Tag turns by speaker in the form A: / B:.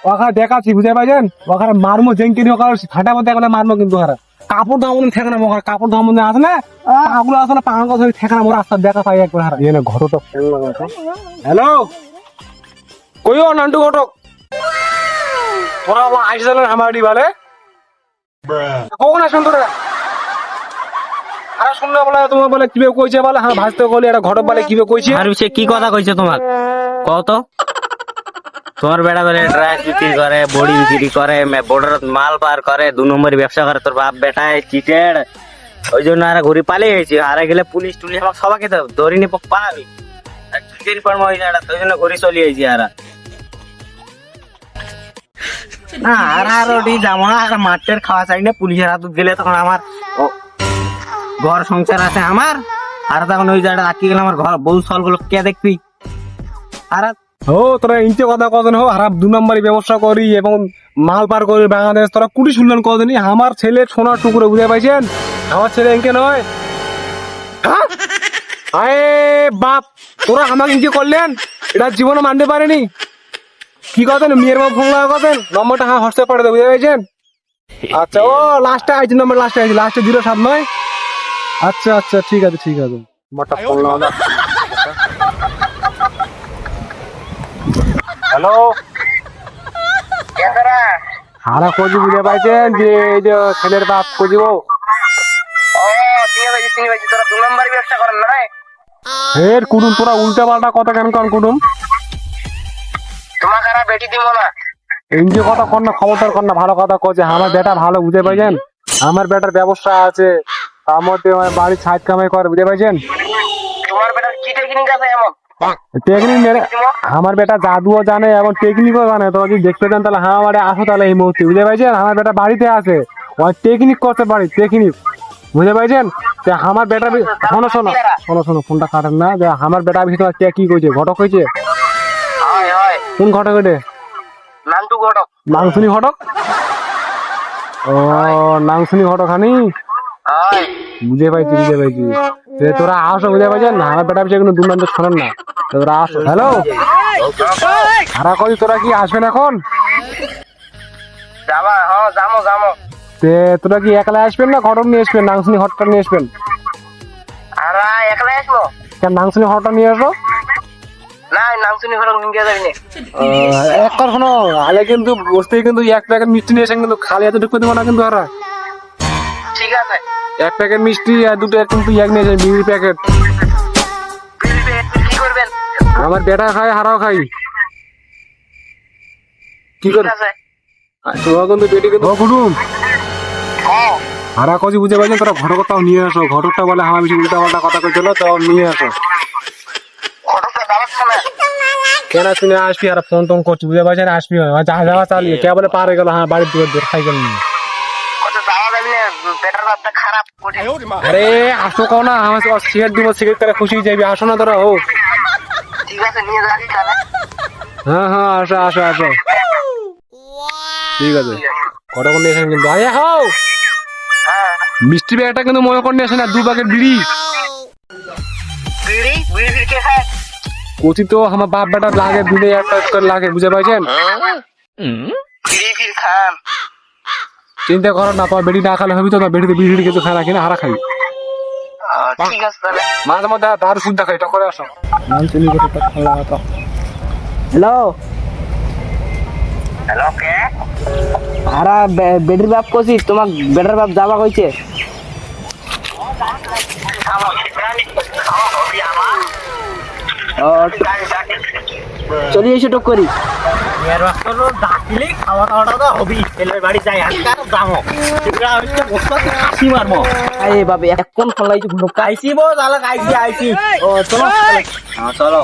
A: ওখানে দেখাচ্ছি বুঝতে পারছেন, ওখানে মারমো জেঙ্কিনি ওখানে ফাটা মধ্যে একবার মারমো কিন্তু ওখানে কাপড় দামন ঠেকে না, ওখানে কাপড় দামন আছে না পাগুলো আসলে পাঙ্গা ধরে ঠেকে না, মোর রাস্তা দেখা পাই একবার হারা এনে ঘটক। হ্যালো কইও নান্টু ঘটক, তোরা আইসা আমার বলে কখন আসুন তোরা? আরে শুনলে বলে তোমার বলে কিভাবে কইছে বলে হ্যাঁ ভাজতে গলি একটা ঘটক বলে কিভাবে কইছে।
B: আর সে কি কথা কইছে তোমার কত? তোমার বেড়া বলে ড্রাগ বিক্রি করে, বড়ি বিক্রি করে, বর্ডার মাল পার করে, 2 নম্বরই ব্যবসা করে। তোর বাপ বেটায় চিটেড, ওই জন্য আর ঘুরি পালিয়ে গেছি। আর গেলে পুলিশ টুলিশ আমাকে সবাইকে তো ধরিনি পালাবি, চিটের পর ওই ওই জন্য ঘুরি চলে আইছি। আর না আর ওটি যাবো না, আর মাঠের খাওয়া চাই না। পুলিশের হাত গেলে তখন আমার ঘর সংসার আছে আমার, আর তখন ওই জায়গাটা আটকে গেলে আমার ঘর বউ সলগুলো কে দেখবি? আর
A: ও তোরা ইঞ্চে কথা কজন হো হারাপ 2 নম্বরই ব্যবসা করি এবং মাল পার করি বাংলাদেশ, তোরা কুটি শুনলেন কদিন আমার ছেলে সোনার টুকরো বুঝে পাইছেন? আমার ছেলে এঁকে নয়। আরে বাপ তোরা আমাকে ইঞ্চে করলেন, এটা জীবনে মানতে পারেনি। কি কথা মেয়ের বাপ ফোন লাগা কথা নম্বরটা হ্যাঁ হোয়াটসঅ্যাপ করে দেবো বুঝে পাইছেন? আচ্ছা ও লাস্টে আইছি নম্বর লাস্টে আইছি লাস্টে 07 নয়। আচ্ছা আচ্ছা ঠিক আছে ঠিক আছে নম্বরটা ফোন লাগা। হ্যালো হারা খোঁজি বুঝে পাইছেন যে এই যে ছেলের বাপ খুঁজিব। ফের কুটুম তোরা উল্টা পাল্টা কথা কেন কন কুটুম? এই যে কথা কর না, খবরদার কর না, ভালো কথা কছে। আমার বেটা ভালো বুঝে পাইছেন, আমার বেটার ব্যবসা আছে, তার মধ্যে বাড়ির ছাদ কামাই করে বুঝে পাইছেন। টেকনিক আমার বেটা জাদুও জানে এবং টেকনিকও জানে। তোমরা যদি দেখতে চান তাহলে হ্যাঁ আমার আসো তাহলে এই মুহূর্তে বুঝে পাইছেন। আমার বেটা বাড়িতে আছে, ওই টেকনিক করতে পারি টেকনিক বুঝে পাইছেন। আমার বেটা শোনো শোনো শোনো শোনো ফোনটা কাটেন না, যে আমার বেটা ভিতরে কে কি কইছে ঘটক কইছে? কোন ঘটক এটা? নাংশুনি ঘটক। ও নাংশুনি ঘটক হানি বুঝে পাইছি বুঝে পাইছি। তোরা আসো বুঝে পাইছেন, আমার বেটা বিষয়ে কোনো দুর্নান্ত শোনেন না, তোরা আসো। হ্যালো হারা কই তোরা কি আসবেন এখন? তোরা কি একলা আসবেন না ঘটক নিয়ে আসবেন? নাংশুনি ঘটকটা নিয়ে আসবেন? কেন নাংশুনি ঘটকটা নিয়ে আসো? একবার শোনো আলে কিন্তু বসতেই কিন্তু 1 প্যাকেট মিষ্টি নিয়ে এসে কিন্তু খালি হাতে ঢুকতে দেবো না কিন্তু। হারা 1 প্যাকেট মিষ্টি আর 2টা কিন্তু এক নিয়ে যায় বিড়ি প্যাকেট। আমার বেটা খাই হারাও খাই কি করে তোরা কিন্তু বেটি কিন্তু কুটুম হারা কজি বুঝে পাইছেন। তোরা ঘটকটাও নিয়ে আসো, ঘটকটা বলে আমার বেশি উল্টা পাল্টা কথা কইছিল, তাও নিয়ে আসো। কেন শুনে আসবি আর ফোন টোন করছি বুঝে পাইছেন, আসবি যা যাওয়া চালিয়ে কে বলে পার হয়ে গেল হ্যাঁ বাড়ির দূর দূর সাইকেল নিয়ে। আরে আসো কও না, আমার সিগারেট দিব, সিগারেট করে খুশি যাবি, আসো না তোরা। ও হ্যাঁ হ্যাঁ আসো আসো আসো ঠিক আছে। কটা করে নিয়ে আসেন কিন্তু আরে হাও মিষ্টি ব্যাগটা কিন্তু মনে করে নিয়ে আসেন না, 2 প্যাকেট বিড়ি। কচি তো আমার বাপ বেটা লাগে দিনে 1 প্যাকেট করে লাগে বুঝে পাইছেন। চিন্তা করো না, তোমার বেড়ি না খালে হবি তো না, বেড়িতে বিড়ি কিন্তু খায় না কিনা হারা খাই মাঝে মধ্যে দারু শুনতে খাই এটা করে আসো।
B: হ্যালো হারা বেটির বাপ কইছি, তোমার বেটার বাপ যাবা কইছে। চলি এসে টক করি খাওয়া দাওয়াটা তো হবি, ছেলের বাড়ি যাই যাবো মারবো। আরে বাবা এখন ফোন লাইছি, আইসি বো তাহলে আইসি ও চলো চলো।